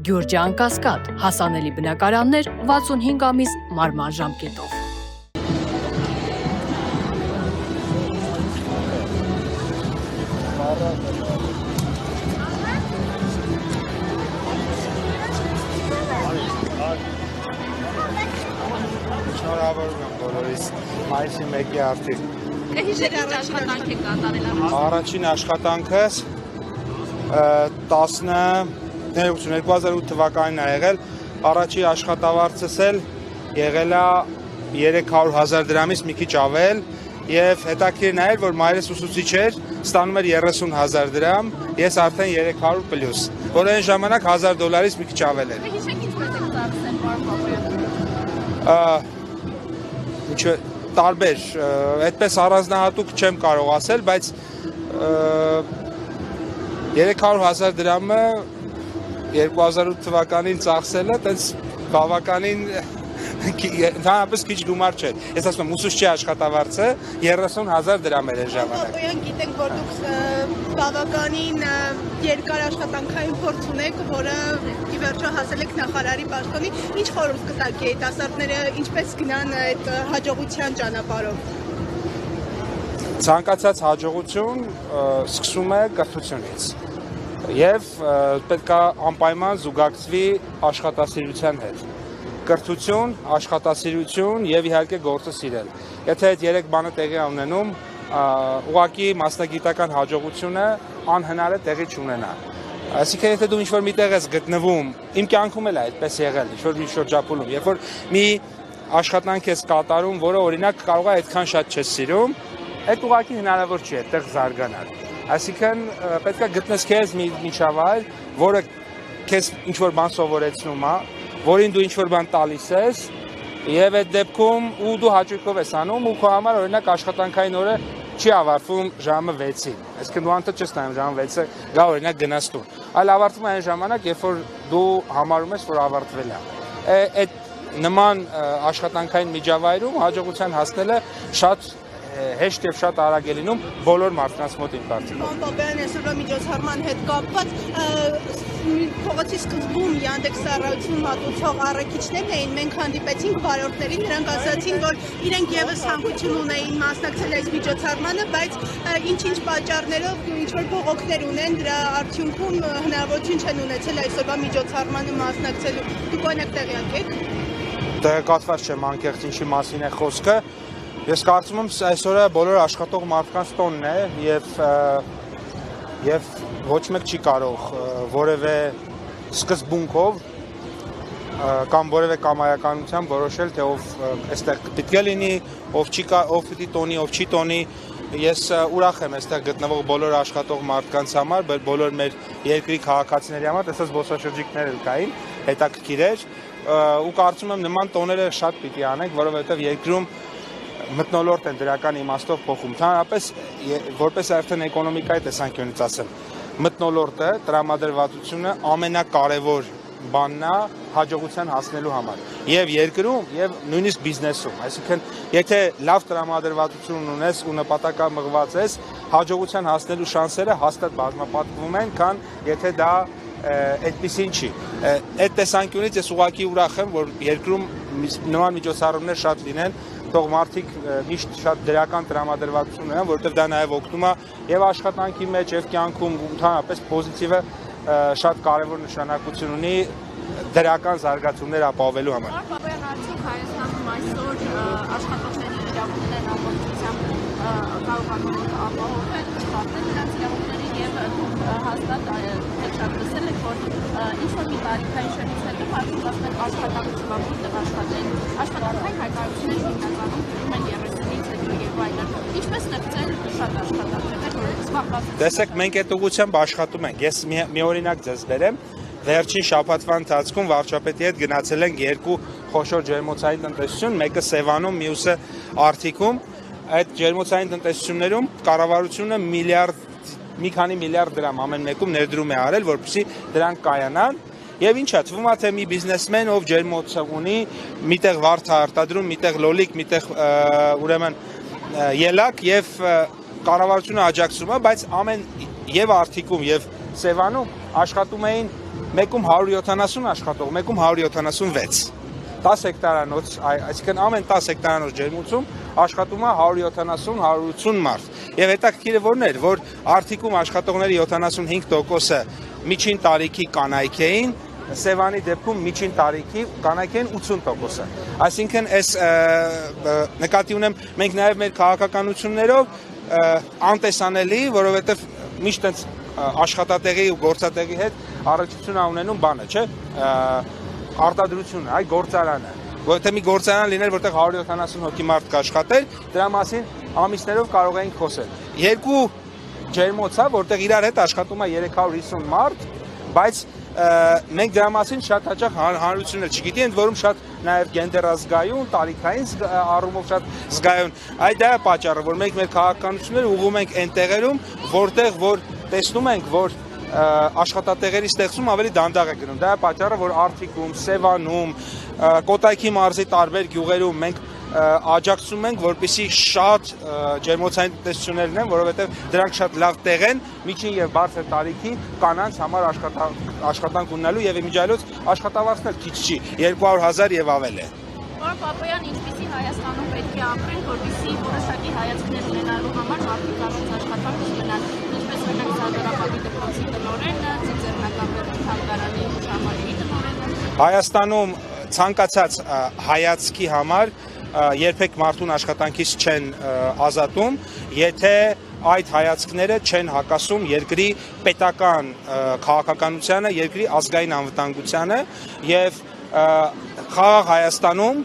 Գյուրջան Կասկադ, հասանելի բնակարաններ 65 ամիս մարման ժամկետով։ Շնորհավորում եմ բոլորիս մայիսի 1-ի արդի։ Հիշեք ինչ աշխատանք եք կատարել։ Առաջին աշխատանքս 2008 թվականին է եղել, առաջի աշխատավարձս էլ եղել է 300,000 դրամից մի քիչ ավել եւ հետաքրքիր է որ մայրս ուսուցիչ էր, ստանում էր 30,000 դրամ, ես արդեն 300 պլյուս, որ այն ժամանակ $1,000-ից մի քիչ ավել էր։ Հիշեք ինչպես եք ծախսել պարոն Ինչ տարբեր, այդպես առանձնահատուկ չեմ կարող ասել, բայց 300,000 դրամը 2008 թվականին ծախսելը տենց բավականին ընդհանրապես քիչ գումար չէ։ Ես ասում եմ, ուսուցչի աշխատավարձը 30,000 դրամ էր այն ժամանակ։ Ոյան գիտենք, որ դուք բավականին երկար աշխատանքային փորձ ունեք, որը ի վերջո հասել եք նախարարի պաշտոնի։ Ինչ խորհուրդ կտաք երիտասարդները ինչպես գնան այդ հաջողության ճանապարհով։ Ցանկացած հաջողություն սկսում է կրթությունից եւ պետք է անպայման զուգակցվի աշխատասիրության հետ։ Կրթություն, աշխատասիրություն եւ իհարկե գործը սիրել։ Եթե այդ երեք բանը տեղի ունենում, ուղղակի մասնագիտական հաջողությունը անհնար է տեղի չունենա։ Այսինքն եթե դու ինչ-որ միտեղ ես գտնվում, իմ կյանքում էլ է այդպես եղել, ինչ-որ մի շրջապուլում, երբ որ մի աշխատանք ես կատարում, որը օրինակ կարող է այդքան շատ չես սիրում, այդ ուղղակի հնարավոր չի այդտեղ զարգանալ։ Այսինքն պետք է գտնես քեզ մի միջավայր, որը քեզ ինչ-որ բան սովորեցնում է, որին դու ինչ-որ բան տալիս ես, եւ այդ դեպքում ու դու հաճույքով ես անում ու քո համար օրինակ աշխատանքային օրը չի ավարտվում ժամը 6-ին։ Այսինքն դու անտը չես նայում ժամը 6-ը, գա օրինակ գնաս տուն։ Այլ ավարտվում է այն ժամանակ, երբ որ դու համարում ես, որ ավարտվել է։ Այդ նման աշխատանքային միջավայրում հաջողության հասնելը շատ հեշտ եւ շատ արագ է լինում բոլոր մարդկանց մոտ իմ կարծիքով։ Պապայան այսօրվա միջոցառման հետ կապված փողոցի սկզբում Yandex առաքյուն մատուցող առաքիչներն էին, մենք հանդիպեցինք վարորդներին, նրանք ասացին, որ իրենք եւս հանգություն ունեին մասնակցել այս միջոցառմանը, բայց ինչ-ինչ պատճառներով ինչ-որ բողոքներ ունեն, դրա արդյունքում հնարավորություն չեն ունեցել այսօրվա միջոցառմանը մասնակցելու։ Դուք օրինակ տեղյակ եք։ Տեղեկատված չեմ անկեղծ ինչի մասին է խոսքը։ Ես կարծում եմ այսօրը բոլոր աշխատող մարդկանց տոնն է եւ ոչ մեկ չի կարող որևէ սկզբունքով կամ որևէ կամայականությամբ որոշել թե ով այստեղ պետք է լինի, ով պիտի տոնի, ով չի տոնի։ Ես ուրախ եմ այստեղ գտնվող բոլոր աշխատող մարդկանց համար, բոլոր մեր երկրի քաղաքացիների համար, տեսած զբոսաշրջիկներ էլ կային, հետաքրքիր էր ու կարծում եմ նման տոները շատ պիտի անենք, որովհետեւ երկրում մթնոլորտ են դրական իմաստով փոխում։ Ընդհանրապես որպես արդեն էկոնոմիկայի տեսանկյունից ասեմ, մթնոլորտը, տրամադրվածությունը ամենակարևոր բանն է հաջողության հասնելու համար։ Եվ երկրում, եւ նույնիսկ բիզնեսում։ Այսինքն, եթե լավ տրամադրվածություն ունես ու նպատակամղված ես, հաջողության հասնելու շանսերը հաստատ բազմապատկվում են, քան եթե դա այդպեսին չի։ Այդ տեսանկյունից ես ուղղակի ուրախ եմ, որ երկրում նման միջոցառումներ շատ լինեն, թող մարդիկ միշտ շատ դրական տրամադրվածություն ունեն, որովհետև դա նաև օգնում է եւ աշխատանքի մեջ եւ կյանքում ընդհանրապես պոզիտիվը շատ կարեւոր նշանակություն ունի դրական զարգացումներ ապահովելու համար։ Պապայան արդյոք Հայաստանում այսօր աշխատողների իրավունքներն ամբողջությամբ կարողանում ապահովել, չխախտել նրանց իրավունքների եւ հաստատ շատ լսել եք, որ ինչ-որ մի տարիքային շրջանից հետո մարդիկ ասում աշխատանքով որտեղ աշխատեն, աշխատանքային հայտարարություններ հիմնականում գրում են 30-ից հետո եւ այլն։ Ինչպես ստեղծել շատ աշխատանքներ, որ զբաղված։ Տեսեք, մենք այդ ուղղությամբ աշխատում ենք։ Ես մի օրինակ ձեզ բերեմ։ Վերջին շաբաթվա ընթացքում վարչապետի հետ գնացել ենք երկու խոշոր ջերմոցային տնտեսություն, մեկը Սևանում, մյուսը Արթիկում։ Այդ ջերմոցային տնտեսություններում կառավարությունը մի քանի միլիարդ դրամ ամեն մեկում ներդրում է արել, որպեսզի դրանք կայանան։ Եվ ինչա, թվում է թե մի բիզնեսմեն, ով ջերմոց ունի, միտեղ վարդ է արտադրում, միտեղ լոլիկ, միտեղ ուրեմն ելակ եւ կառավարությունը աջակցում է, բայց ամեն եւ Արթիկում եւ Սևանում աշխատում էին մեկում 170 աշխատող, մեկում 176 10 հեկտարանոց, այսինքն ամեն 10 հեկտարանոց ջերմոցում աշխատում է 170-180 մարդ։ Եվ հետաքրքիրը որն էր, որ Արթիկում աշխատողների 75%-ը միջին տարիքի կանայք էին, Սևանի դեպքում միջին տարիքի կանայք են 80%-ը։ Այսինքն այս նկատի ունեմ մենք նաև մեր քաղաքականություններով անտեսանելի, որովհետև միշտ այս աշխատատեղի ու գործատեղի հետ առնչություն ունենում բանը, չէ՞, արտադրությունը, այ գործարանը։ Որովհետև մի գործարան լիներ, որտեղ 170 հոգի մարդ կաշխատեր, դրա մասին ամիսներով կարող էինք խոսել։ Երկու ջերմոց է, որտեղ իրար հետ աշխատում է 350 մարդ, բայց մենք դրա մասին շատ հաճախ հանրություններ չգիտի, ընդ որում շատ նաև գենդերազգայուն, տարիքային առումով շատ զգայուն։ Այդ դա է պատճառը, որ մենք մեր քաղաքականությունները ուղղում ենք այն տեղերում, որտեղ որ տեսնում ենք, որ աշխատատեղերի ստեղծում ավելի դանդաղ է գնում։ Դա է պատճառը, որ Արթիկում, Սևանում, Կոտայքի մարզի տարբեր գյուղերում մենք աջակցում ենք, որպեսզի շատ ջերմոցային տնտեսություններ լինեն, որովհետև դրանք շատ լավ տեղ են միջին եւ բարձր տարիքի կանանց համար աշխատանք ունենալու եւ իմիջիայլոց աշխատավարձն էլ քիչ չի, 200,000 եւ ավել է։ Պարոն Պապոյան, ինչպեսի Հայաստանում պետք է ապրեն, որպեսզի որոշակի հայացքներ ունենալու համար մարդիկ առանց աշխատանք չմնան, ինչպես օրինակ Սարդարապետի դպրոցի տնօրենը, Ծիծեռնական բեռնի թանգարանի հուշամարի տնօրենը։ Հայաստանում ցանկացած հայացքի համար երբեք մարդուն աշխատանքից չեն ազատում, եթե այդ հայացքները չեն հակասում երկրի պետական քաղաքականությանը, երկրի ազգային անվտանգությանը եւ խաղաղ Հայաստանում,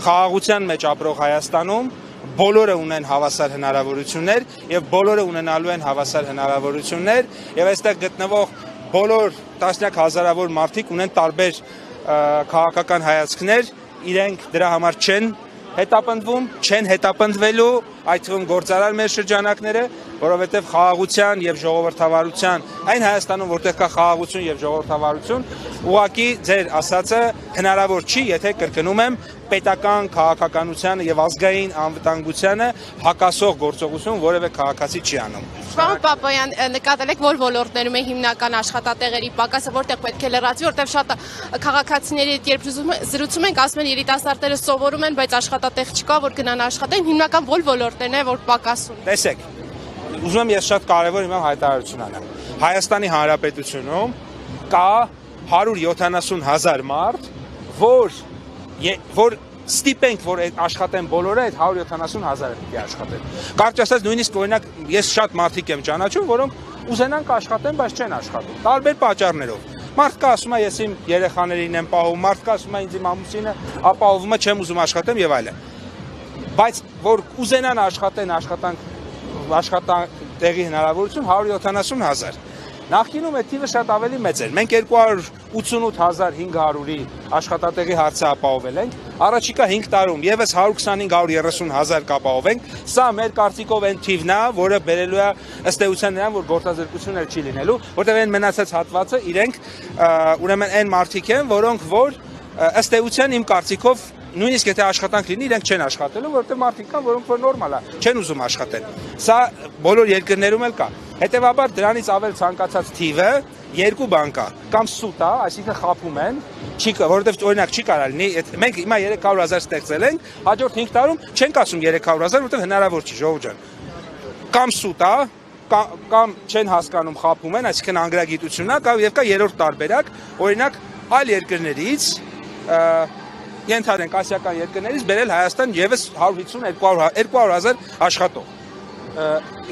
խաղաղության մեջ ապրող Հայաստանում բոլորը ունեն հավասար հնարավորություններ եւ բոլորը ունենալու են հավասար հնարավորություններ եւ այստեղ գտնվող բոլոր տասնյակ հազարավոր մարդիկ ունեն տարբեր քաղաքական հայացքներ, իրենք դրա համար չեն հետապնդվում, չեն հետապնդվելու, այդ թվում գործարար մեր շրջանակները, որովհետև խաղաղության եւ ժողովրդավարության, այն Հայաստանում, որտեղ կա խաղաղություն եւ ժողովրդավարություն, ուղղակի ձեր ասածը հնարավոր չի, եթե կրկնում եմ, պետական քաղաքականությանը եւ ազգային անվտանգությանը հակասող գործողություն որևէ քաղաքացի չի անում։ Պարոն Պապոյան, նկատել եք, որ ոլորտներում է հիմնական աշխատատեղերի պակասը, որտեղ պետք է լրացվի, որտեղ շատ քաղաքացիների հետ երբ զրուցում ենք, ասում են երիտասարդները սովորում են, բայց աշխատատեղ չկա, որ գնան աշխատեն, հիմնական որ ոլորտներն է, որ պակասում։ Տեսեք, ուզում եմ ես շատ կարևոր իմ հայտարարություն անեմ։ Հայաստանի Հանրապետությունում կա 170,000 մարդ, որ ստիպենք, որ աշխատեն բոլորը, այդ 170,000-ը պիտի աշխատեն։ Կարճ ասած, նույնիսկ օրինակ ես շատ մարդիկ եմ ճանաչում, որոնք ուզենան աշխատեն, բայց չեն աշխատում։ Տարբեր պատճառներով։ Մարդ կա ասում է, ես իմ երեխաներին եմ պահում, մարդ կա ասում է, ինձ իմ ամուսինը ապահովում է, չեմ ուզում աշխատեմ եւ այլն։ Բայց որ ուզենան աշխատեն, աշխատատեղի հնարավորություն 170,000։ Նախկինում այդ թիվը շատ ավելի մեծ էր։ Մենք 288,500-ի աշխատատեղի հարցը ապահովել ենք, առաջիկա 5 տարում եւս 125-130,000 կապահովենք։ Սա մեր կարծիքով այն թիվն է, որը բերելու է ըստ էության նրան, որ գործազրկություններ չի լինելու, որտեղ այն մնացած հատվածը իրենք ուրեմն այն մարդիկ են, որոնք որ ըստ էության իմ կարծիքով նույնիսկ եթե աշխատանք լինի, իրենք չեն աշխատելու, որովհետև մարդիկ կան, որոնք որ նորմալ է, չեն ուզում աշխատել։ Սա բոլոր երկրներում էլ կա։ Հետևաբար դրանից ավել ցանկացած թիվը երկու բան կա, կամ սուտ է, այսինքն խափում են, որովհետև օրինակ չի կարա լինի, մենք հիմա 300,000 ստեղծել ենք, հաջորդ 5 տարում չենք ասում 300,000, որովհետև հնարավոր չի, ժողովուրդ ջան։ Կամ սուտ է, կամ չեն հասկանում, խափում են, այսինքն անգրագիտություն է, եւ կա երրորդ տարբերակ, օրինակ այլ երկրներից ենթադրենք ասիական երկրներից բերել Հայաստան եւս 150-200,000 աշխատող։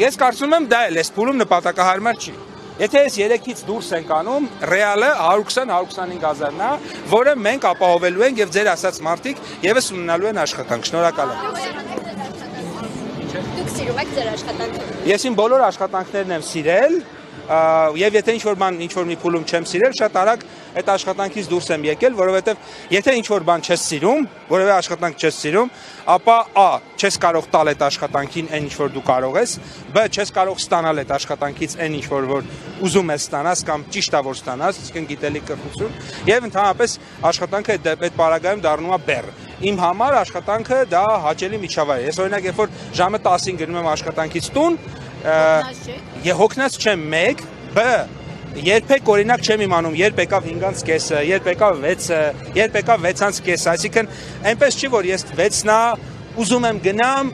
Ես կարծում եմ դա էլ էս փուլում նպատակահարմար չի։ Եթե այս 3-ից դուրս ենք անում, ռեալը 120-125,000-ն է, որը մենք ապահովելու ենք եւ ձեր ասած մարդիկ եւս ունենալու են աշխատանք։ Շնորհակալ եմ։ Դուք սիրում եք ձեր աշխատանքը։ Ես իմ բոլոր աշխատանքներն եմ սիրել, եւ եթե ինչ-որ բան ինչ-որ մի փուլում չեմ սիրել, շատ արագ այդ աշխատանքից դուրս եմ եկել, որովհետեւ եթե ինչ-որ բան չես սիրում, որևէ աշխատանք չես սիրում, ապա a. չես կարող տալ այդ աշխատանքին այն ինչ որ դու կարող ես, b. չես կարող ստանալ այդ աշխատանքից այն ինչ որ ուզում ես ստանաս կամ ճիշտ է որ ստանաս, իսկն գիտելիք կրթություն, եւ ընդհանրապես աշխատանքը այդ պարագայում դառնում է բեռ։ Իմ համար աշխատանքը դա հաճելի միջավայր է։ Ես օրինակ երբ որ ժամը 10-ին գնում եմ աշխատանքից տուն, հոգնած չեմ 1, b. երբեք օրինակ չեմ իմանում, երբ եկավ 5-ից կեսը, երբ եկավ 6-ը, երբ եկավ 6-ից կեսը, այսինքն այնպես չի, որ ես 6-նա ուզում եմ գնամ,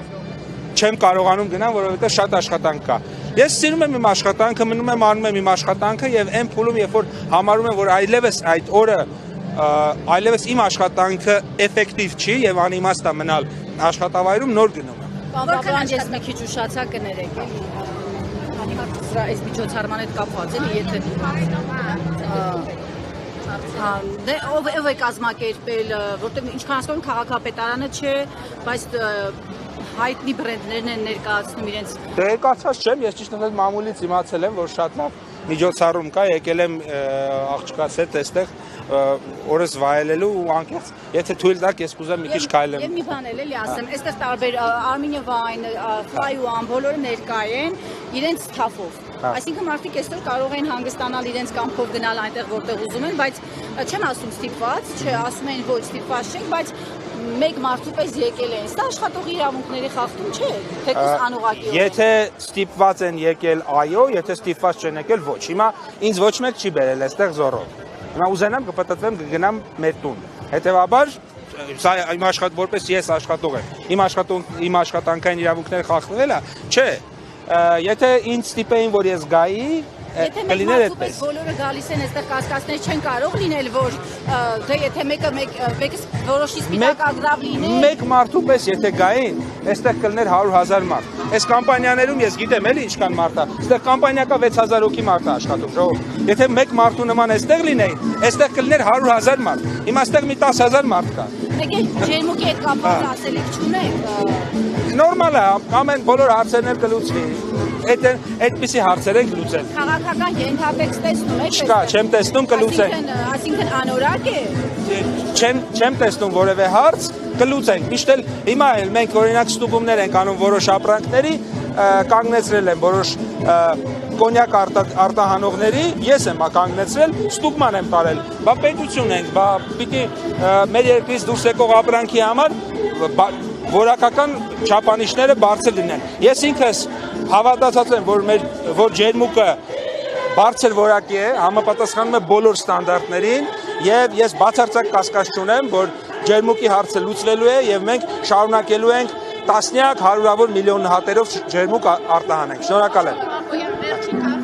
չեմ կարողանում գնամ, որովհետև շատ աշխատանք կա։ Ես սիրում եմ իմ աշխատանքը, մնում եմ անում եմ իմ աշխատանքը եւ այն փուլում, երբ որ համարում եմ, որ այլևս այդ օրը այլևս իմ աշխատանքը էֆեկտիվ չի եւ անիմաստ է մնալ աշխատավայրում, նոր գնում եմ։ Բավական ես մի քիչ ուշացա կներեք էլի։ Քանի որ սա այս միջոցառման հետ կապված էլի, եթե դե ով է կազմակերպել, որտեղ ինչքան հասկանում քաղաքապետարանը չէ, բայց հայտնի բրենդներն են ներկայացնում իրենց։ Դե եկացած չեմ, ես ճիշտ ասած մամուլից իմացել եմ, որ շատ լավ միջոցառում կա, եկել եմ աղջկաս հետ այստեղ օրս վայելելու ու անկեղծ, եթե թույլ տաք, ես կուզեմ մի քիչ քայլեմ։ Եվ մի բան էլի ասեմ, այստեղ տարբեր Armenia Wine, Fly-One բոլորը ներկա են իրենց թափով։ Այսինքն մարդիկ այստեղ կարող են հանգստանալ իրենց կամքով գնալ այնտեղ որտեղ ուզում են, բայց չեմ ասում ստիպված, չէ, ասում են ոչ ստիպված չենք, բայց մեկ մարդու պես եկել են։ Սա աշխատողի իրավունքների խախտում չէ, թեկուզ անուղղակի։ Եթե ստիպված են եկել, այո, եթե ստիպված չեն եկել, ոչ։ Հիմա ինձ ոչ մեկ չի բերել այստեղ զորով։ Հիմա ուզենամ կպտտվեմ կգնամ մեր տուն։ Հետևաբար սա իմ որպես ես աշխատող եմ։ Իմ աշխատանքային իրավունքները խախտվել է, չէ։ Եթե ինձ ստիպեին, որ ես գայի, կլիներ այդպես։ Բոլորը գալիս են այստեղ կասկածներ չեն կարող լինել, որ դե եթե մեկը որոշի սպիտակագրավ լինի։ Մեկ մարդու պես եթե գային, այստեղ կլիներ 100,000 մարդ։ Այս կամպանիաներում ես գիտեմ էլի ինչքան մարդ է։ Այստեղ կամպանիա կա 6000 հոգի մարդ է աշխատում, ժողով։ Եթե մեկ մարդու նման այստեղ լինեին, այստեղ կլիներ 100,000 մարդ։ Հիմա այստեղ մի 10,000 մարդ կա։ Մեկ է ջերմուկի հետ կապված ասելիք չունեք։ Նորմալ է, ամեն բոլոր հարցերն էլ կլուծվի։ Այդպիսի հարցեր ենք լուծել։ Քաղաքական ենթատեքստ տեսնում եք։ Չկա, չեմ տեսնում, կլուծենք։ Այսինքն անորակ է։ Չեմ տեսնում որևէ հարց, կլուծենք։ Միշտ էլ հիմա էլ մենք օրինակ ստուգումներ ենք անում որոշ ապրանքների, կանգնեցրել են որոշ կոնյակ արտահանողների, ես եմ կանգնեցրել, ստուգման եմ տարել։ Բա պետություն ենք, բա պիտի մեր երկրից դուրս եկող ապրանքի համար որակական չափանիշները բարձր լինեն։ Ես ինքս հավատացած եմ, որ ջերմուկը բարձր որակի է, համապատասխանում է բոլոր ստանդարտներին եւ ես բացարձակ կասկած չունեմ, որ ջերմուկի հարցը լուծվելու է եւ մենք շարունակելու ենք տասնյակ հարյուրավոր միլիոն հատերով ջերմուկ արտահանենք։ Շնորհակալ եմ։